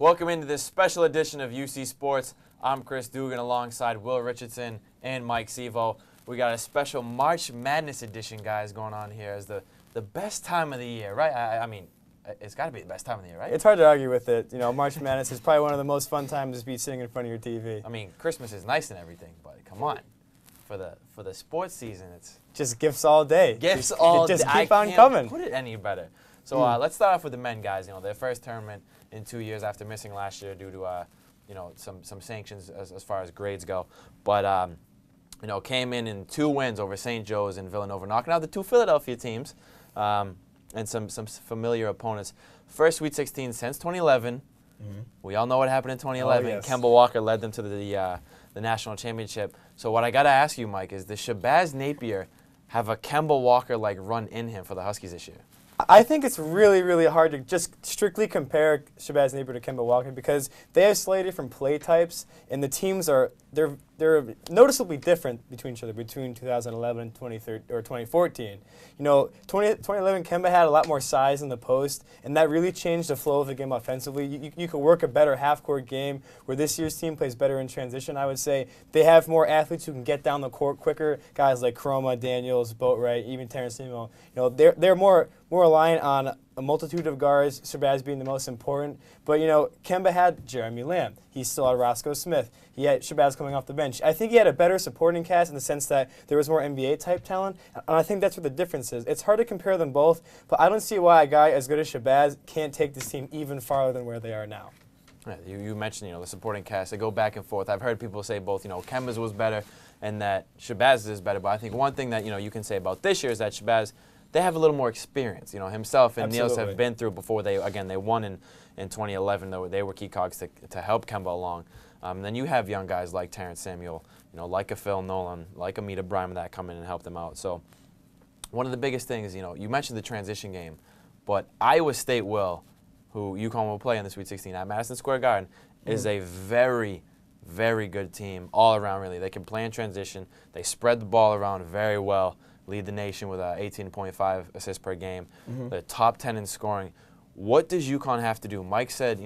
Welcome into this special edition of UC Sports. I'm Chris Dugan alongside Will Richardson and Mike Sevo. We got a special March Madness edition, guys, going on here as the best time of the year, right? I mean, it's got to be the best time of the year, right? It's hard to argue with it. You know, March Madness is probably one of the most fun times to be sitting in front of your TV. I mean, Christmas is nice and everything, but come on. For the sports season, it's just gifts all day. Gifts all day. Just keep on coming. Put it any better. So let's start off with the men, guys. You know, their first tournament in 2 years after missing last year due to some sanctions as far as grades go. But came in 2 wins over St. Joe's and Villanova, knocking out the 2 Philadelphia teams and some familiar opponents. First Sweet 16 since 2011. We all know what happened in 2011. Oh, yes. Kemba Walker led them to the national championship. So what I got to ask you, Mike, is does Shabazz Napier have a Kemba Walker-like run in him for the Huskies this year? I think it's really, really hard to just strictly compare Shabazz Napier to Kemba Walker because they have slightly different play types, and the teams they're noticeably different between each other between 2011 and 2014. You know, 2011 Kemba had a lot more size in the post, and that really changed the flow of the game offensively. You could work a better half-court game where this year's team plays better in transition. I would say they have more athletes who can get down the court quicker. Guys like Chroma, Daniels, Boatwright, even Terrence Samuel. You know, they're more reliant on a multitude of guards, Shabazz being the most important. But, you know, Kemba had Jeremy Lamb. He still had Roscoe Smith. He had Shabazz coming off the bench. I think he had a better supporting cast in the sense that there was more NBA-type talent, and I think that's what the difference is. It's hard to compare them both, but I don't see why a guy as good as Shabazz can't take this team even farther than where they are now. Yeah, you mentioned, the supporting cast. They go back and forth. I've heard people say both, Kemba's was better and that Shabazz's is better. But I think one thing that, you can say about this year is that Shabazz, they have a little more experience. Himself and Niels have been through before they won in 2011. They were key cogs to help Kemba along. Then you have young guys like Terrence Samuel, like a Phil Nolan, like a Mita Bryman that come in and help them out. So one of the biggest things, you mentioned the transition game, but Iowa State who UConn will play in the Sweet 16 at Madison Square Garden, is a very, very good team all around, really. They can play in transition. They spread the ball around very well, lead the nation with 18.5 assists per game. They're top 10 in scoring. What does UConn have to do? Mike said,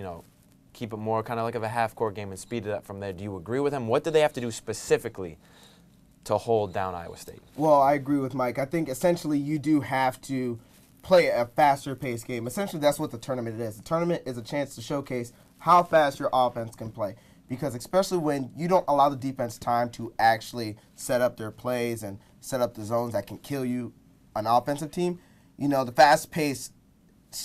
keep it more kind of like of a half-court game and speed it up from there. Do you agree with him? What do they have to do specifically to hold down Iowa State? Well, I agree with Mike. I think essentially you do have to play a faster-paced game. Essentially, that's what the tournament is. The tournament is a chance to showcase how fast your offense can play, because especially when you don't allow the defense time to actually set up their plays and set up the zones that can kill you, an offensive team, the fast pace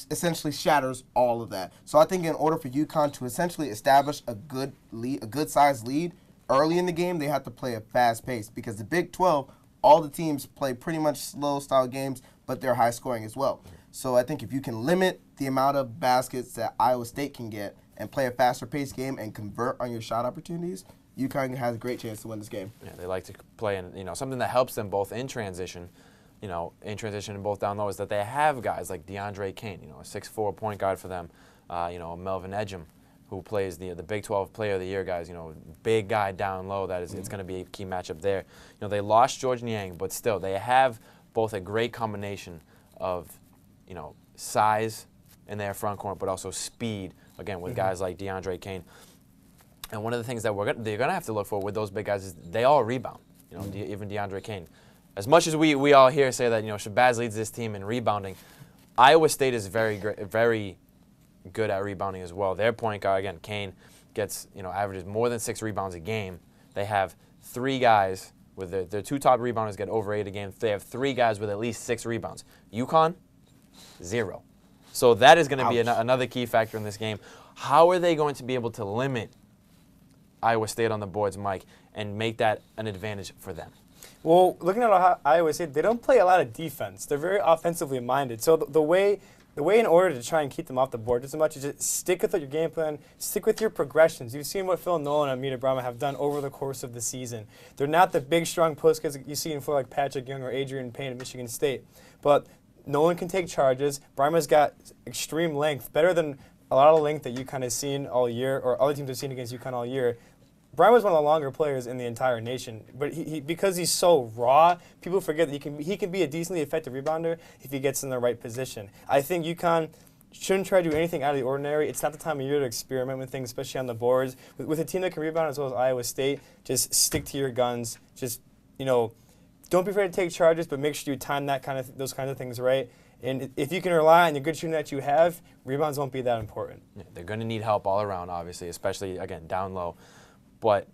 essentially shatters all of that. So I think in order for UConn to essentially establish a good lead, a good-sized lead early in the game, they have to play a fast pace, because the Big 12, all the teams play pretty much slow-style games, but they're high-scoring as well. So I think if you can limit the amount of baskets that Iowa State can get and play a faster-paced game and convert on your shot opportunities, UConn has a great chance to win this game. Yeah, they like to play in, something that helps them both in transition, and both down low, is that they have guys like DeAndre Kane, a 6'4" point guard for them, Melvin Ejim, who plays the Big 12 Player of the Year, guys, big guy down low. It's going to be a key matchup there. They lost George Niang, but still they have both a great combination of, size in their front court, but also speed, again, with guys like DeAndre Kane. And one of the things that they're going to have to look for with those big guys is they all rebound, even DeAndre Kane. As much as we all here say that, Shabazz leads this team in rebounding, Iowa State is very good at rebounding as well. Their point guard, again, Kane, gets, averages more than 6 rebounds a game. They have 3 guys with their 2 top rebounders get over 8 a game. They have 3 guys with at least 6 rebounds. UConn, 0. So that is going to be another key factor in this game. How are they going to be able to limit Iowa State on the boards, Mike, and make that an advantage for them? Well, looking at Iowa State, they don't play a lot of defense. They're very offensively minded. So the way in order to try and keep them off the board just as much is just stick with your game plan, stick with your progressions. You've seen what Phil Nolan and Mita Bryman have done over the course of the season. They're not the big, strong post guys you see in for like Patrick Young or Adrian Payne at Michigan State. But Nolan can take charges. Bryman's got extreme length, better than a lot of length that UConn has seen all year, or other teams have seen against UConn all year. Brian was one of the longer players in the entire nation, but he because he's so raw, people forget that he can be a decently effective rebounder if he gets in the right position. I think UConn shouldn't try to do anything out of the ordinary. It's not the time of year to experiment with things, especially on the boards. With a team that can rebound as well as Iowa State, just stick to your guns. Just, don't be afraid to take charges, but make sure you time those kinds of things right. And if you can rely on the good shooting that you have, rebounds won't be that important. Yeah, they're going to need help all around, obviously, especially, again, down low. But,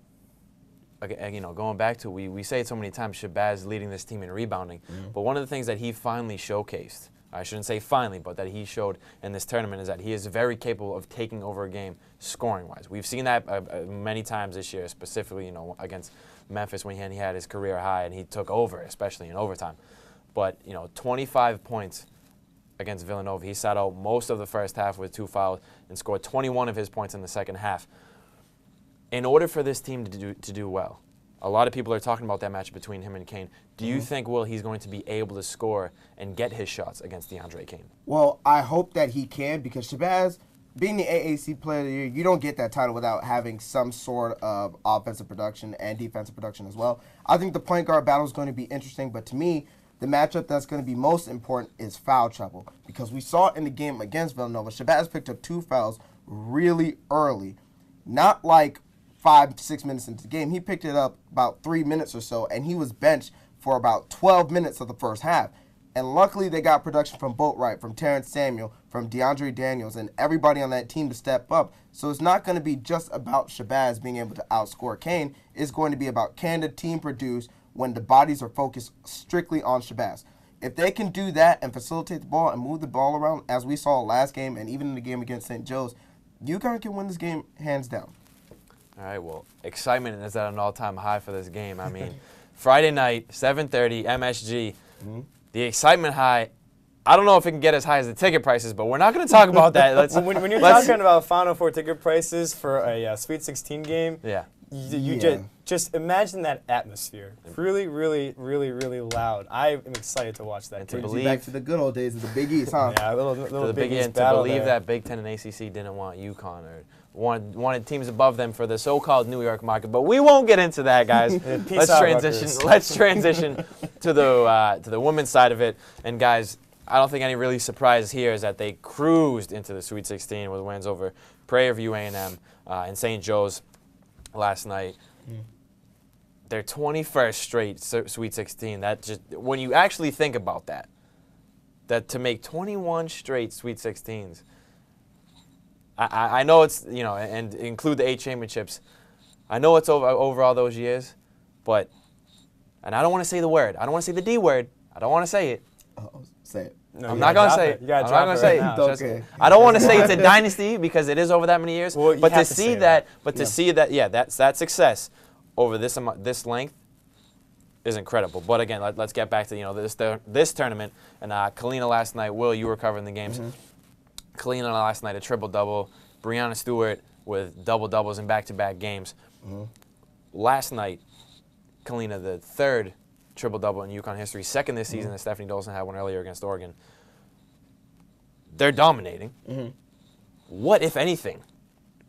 again, going back to, we say it so many times, Shabazz leading this team in rebounding. But one of the things that he finally showcased, I shouldn't say finally, but that he showed in this tournament, is that he is very capable of taking over a game scoring-wise. We've seen that many times this year, specifically, against Memphis when he had his career high and he took over, especially in overtime. But, 25 points against Villanova. He sat out most of the first half with 2 fouls and scored 21 of his points in the second half. In order for this team to do well, a lot of people are talking about that match between him and Kane. Do you think, Will, he's going to be able to score and get his shots against DeAndre Kane? Well, I hope that he can, because Shabazz, being the AAC Player of the Year, you don't get that title without having some sort of offensive production and defensive production as well. I think the point guard battle is going to be interesting, but to me, the matchup that's going to be most important is foul trouble, because we saw in the game against Villanova, Shabazz picked up 2 fouls really early, not like 5-6 minutes into the game. He picked it up about 3 minutes or so, and he was benched for about 12 minutes of the first half. And luckily, they got production from Boatwright, from Terrence Samuel, from DeAndre Daniels, and everybody on that team to step up. So it's not going to be just about Shabazz being able to outscore Kane. It's going to be about, can the team produce when the bodies are focused strictly on Shabazz? If they can do that and facilitate the ball and move the ball around, as we saw last game and even in the game against St. Joe's, UConn can win this game hands down. All right, well, excitement is at an all-time high for this game. I mean, Friday night, 7:30, MSG. The excitement high, I don't know if it can get as high as the ticket prices, but we're not going to talk about that. When you're talking about Final Four ticket prices for a Sweet 16 game, just imagine that atmosphere. Really, really, really, really loud. I am excited to watch that. To Brings you back to the good old days of the Big East, huh? Yeah, a little the Big East to believe that Big Ten and ACC didn't want UConn or wanted teams above them for the so-called New York market, but we won't get into that, guys. Let's transition to the women's side of it. And guys, I don't think any really surprise here is that they cruised into the Sweet 16 with wins over Prairie View A&M and St. Joe's last night. Their 21st straight Sweet 16. That just, when you actually think about that to make 21 straight Sweet 16s. I know it's, and include the 8 championships. I know it's over all those years, but, and I don't want to say the word. I don't want to say the D word. I don't want to say it. Say it. No, I'm not going to say it. You gotta I'm not going to say it. Okay. I don't want to say it's a dynasty because it is over that many years. Well, but to see that, that success over this length is incredible. But again, let's get back to this tournament. And Kalina last night. Will, you were covering the games. Kalina last night, a triple-double. Brianna Stewart with double-doubles in back-to-back games. Last night, Kalina, the 3rd triple-double in UConn history, 2nd this season, as Stephanie Dolson had one earlier against Oregon. They're dominating. What, if anything,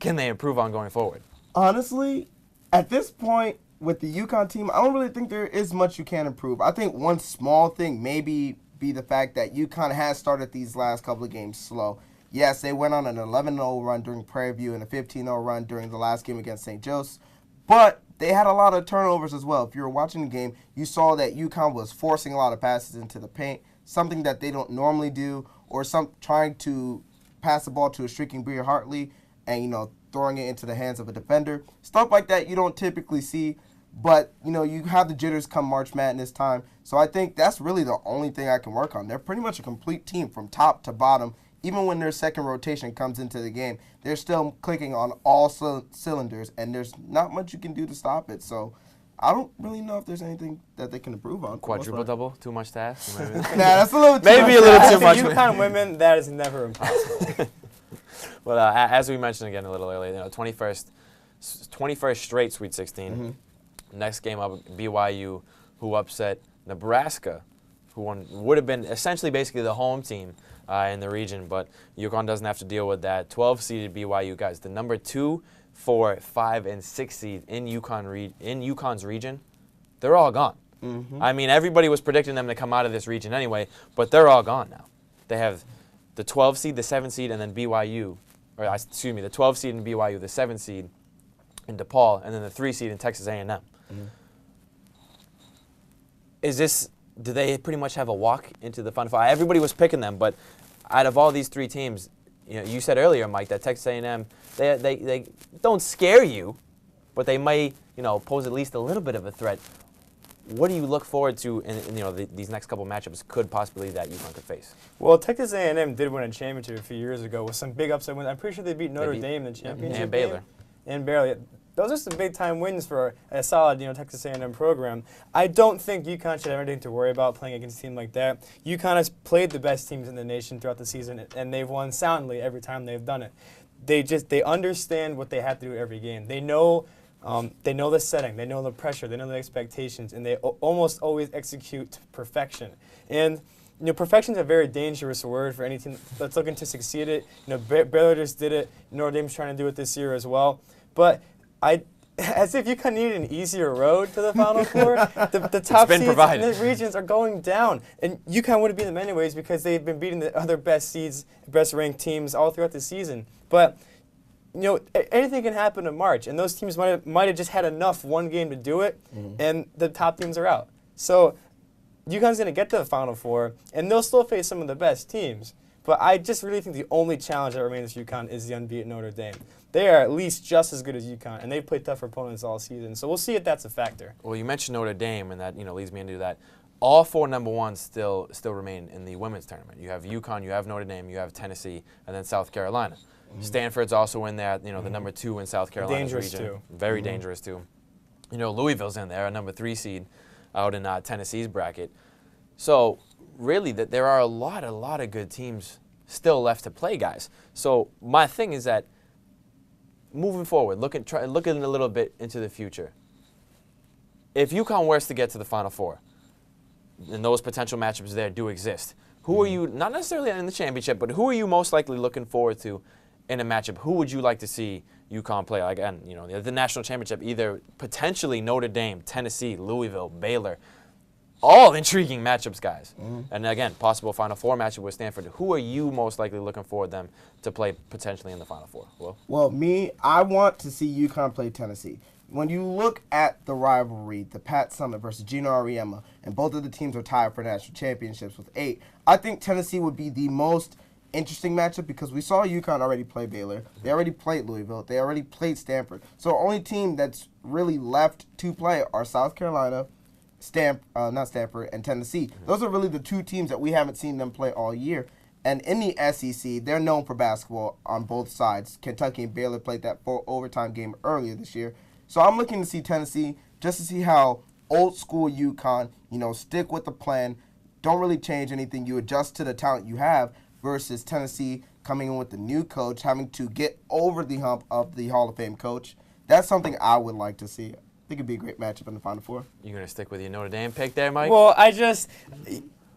can they improve on going forward? Honestly, at this point with the UConn team, I don't really think there is much you can improve. I think one small thing maybe be the fact that UConn has started these last couple of games slow. Yes, they went on an 11-0 run during Prairie View and a 15-0 run during the last game against St. Joe's, but they had a lot of turnovers as well. If you were watching the game, you saw that UConn was forcing a lot of passes into the paint, something that they don't normally do, or trying to pass the ball to a streaking Bria Hartley and, throwing it into the hands of a defender. Stuff like that you don't typically see, but, you have the jitters come March Madness time. So I think that's really the only thing I can work on. They're pretty much a complete team from top to bottom. Even when their second rotation comes into the game, they're still clicking on all cylinders, and there's not much you can do to stop it. So I don't really know if there's anything that they can improve on. Quadruple-double? Too much to ask? Nah, that's a little too maybe much. a little too much. UConn women, that is never impossible. Well, as we mentioned again a little earlier, 21st straight Sweet 16. Next game up, BYU, who upset Nebraska, who would have been essentially basically the home team in the region, but UConn doesn't have to deal with that. 12-seeded BYU, guys, the number 2, 4, 5, and 6 seed in UConn's region, they're all gone. I mean, everybody was predicting them to come out of this region anyway, but they're all gone now. They have the 12 seed, the 7 seed, and then BYU, or excuse me, the 12 seed in BYU, the 7 seed in DePaul, and then the 3 seed in Texas A&M. Do they pretty much have a walk into the Final Four? Everybody was picking them, but out of all these 3 teams, you said earlier, Mike, that Texas A&M, they don't scare you, but they may, pose at least a little bit of a threat. What do you look forward to in these next couple matchups could possibly that UConn could face? Well, Texas A&M did win a championship a few years ago with some big upset wins. I'm pretty sure they beat Notre Dame in the championship and Baylor. And Baylor. Those are some big-time wins for a solid, Texas A&M program. I don't think UConn should have anything to worry about playing against a team like that. UConn has played the best teams in the nation throughout the season, and they've won soundly every time they've done it. They understand what they have to do every game. They know the setting, they know the pressure, they know the expectations, and they almost always execute to perfection. And perfection is a very dangerous word for any team that's looking to succeed at it. Baylor just did it. Notre Dame's trying to do it this year as well. But as if UConn needed an easier road to the Final Four, the top seeds in the regions are going down. And UConn would have beaten them anyways because they've been beating the other best seeds, best-ranked teams all throughout the season. But anything can happen in March, and those teams might have just had enough one game to do it, and the top teams are out. So UConn's going to get to the Final Four, and they'll still face some of the best teams. But I just really think the only challenge that remains for UConn is the unbeaten Notre Dame. They are at least just as good as UConn, and they've played tougher opponents all season. So we'll see if that's a factor. Well, you mentioned Notre Dame, and that leads me into that. All 4 number ones still remain in the women's tournament. You have UConn, you have Notre Dame, you have Tennessee, and then South Carolina. Stanford's also in there, the number 2 in South Carolina's dangerous region. Too. Very dangerous too. Louisville's in there, a number 3 seed out in Tennessee's bracket. So really, there are a lot of good teams still left to play, guys. So my thing is that moving forward, looking a little bit into the future. If UConn were to get to the Final Four, and those potential matchups there do exist, who are you, not necessarily in the championship, but who are you most likely looking forward to in a matchup? Who would you like to see UConn play? Again, the national championship, either potentially Notre Dame, Tennessee, Louisville, Baylor. All intriguing matchups, guys. And again, possible Final Four matchup with Stanford. Who are you most likely looking for them to play potentially in the Final Four? Well, I want to see UConn play Tennessee. When you look at the rivalry, the Pat Summitt versus Gino Auriemma, and both of the teams are tied for national championships with 8, I think Tennessee would be the most interesting matchup because we saw UConn already play Baylor. They already played Louisville. They already played Stanford. So the only team that's really left to play are South Carolina, not Stanford, and Tennessee. Those are really the 2 teams that we haven't seen them play all year. And in the SEC, they're known for basketball on both sides. Kentucky and Baylor played that 4 overtime game earlier this year. So I'm looking to see Tennessee just to see how old school UConn, stick with the plan, don't really change anything. You adjust to the talent you have versus Tennessee coming in with the new coach, having to get over the hump of the Hall of Fame coach. That's something I would like to see. I think it'd be a great matchup in the Final Four. You going to stick with your Notre Dame pick there, Mike? Well,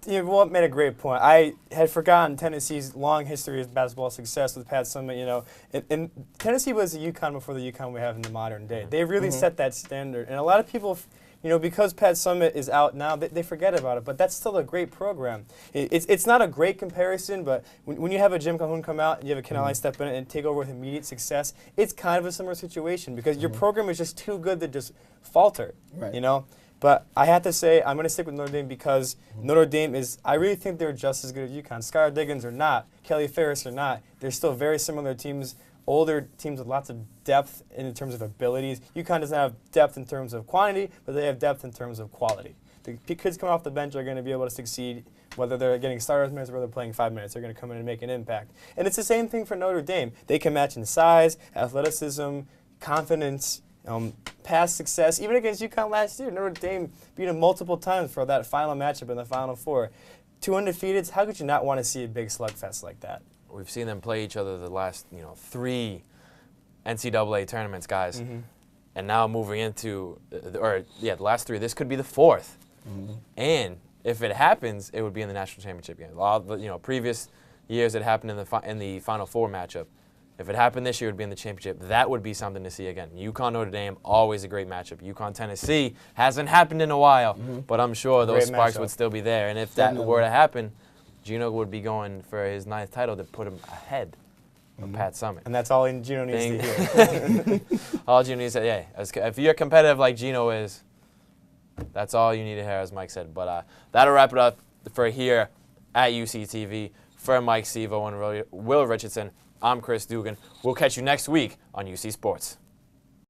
Walt made a great point. I had forgotten Tennessee's long history of basketball success with Pat Summitt. And Tennessee was the UConn before the UConn we have in the modern day. They really set that standard. And a lot of people, because Pat Summitt is out now, they forget about it. But that's still a great program. It's not a great comparison, but when you have a Jim Calhoun come out and you have a Ken Alley step in and take over with immediate success, it's kind of a similar situation because your program is just too good to just falter, But I have to say, I'm going to stick with Notre Dame because Notre Dame I really think they're just as good as UConn. Skylar Diggins or not, Kelly Ferris or not, they're still very similar teams, older teams with lots of depth in terms of abilities. UConn doesn't have depth in terms of quantity, but they have depth in terms of quality. The kids coming off the bench are going to be able to succeed, whether they're getting starters minutes or whether they're playing 5 minutes. They're going to come in and make an impact. And it's the same thing for Notre Dame. They can match in size, athleticism, confidence, past success. Even against UConn last year, Notre Dame beat them multiple times for that final matchup in the Final Four. 2 undefeateds, how could you not want to see a big slugfest like that? We've seen them play each other the last 3 NCAA tournaments, guys. And now moving into, the last 3. This could be the 4th. And if it happens, it would be in the national championship game. All the previous years it happened in the Final Four matchup. If it happened this year, it would be in the championship. That would be something to see again. UConn Notre Dame, always a great matchup. UConn Tennessee hasn't happened in a while, but I'm sure those sparks would still be there. And if that were to happen, Gino would be going for his 9th title to put him ahead of Pat Summitt. And that's all Gino needs to hear. All Gino needs to say, hey, if you're competitive like Gino is, that's all you need to hear, as Mike said. But that'll wrap it up for here at UCTV. For Mike Sevo and Will Richardson, I'm Chris Dugan. We'll catch you next week on UC Sports.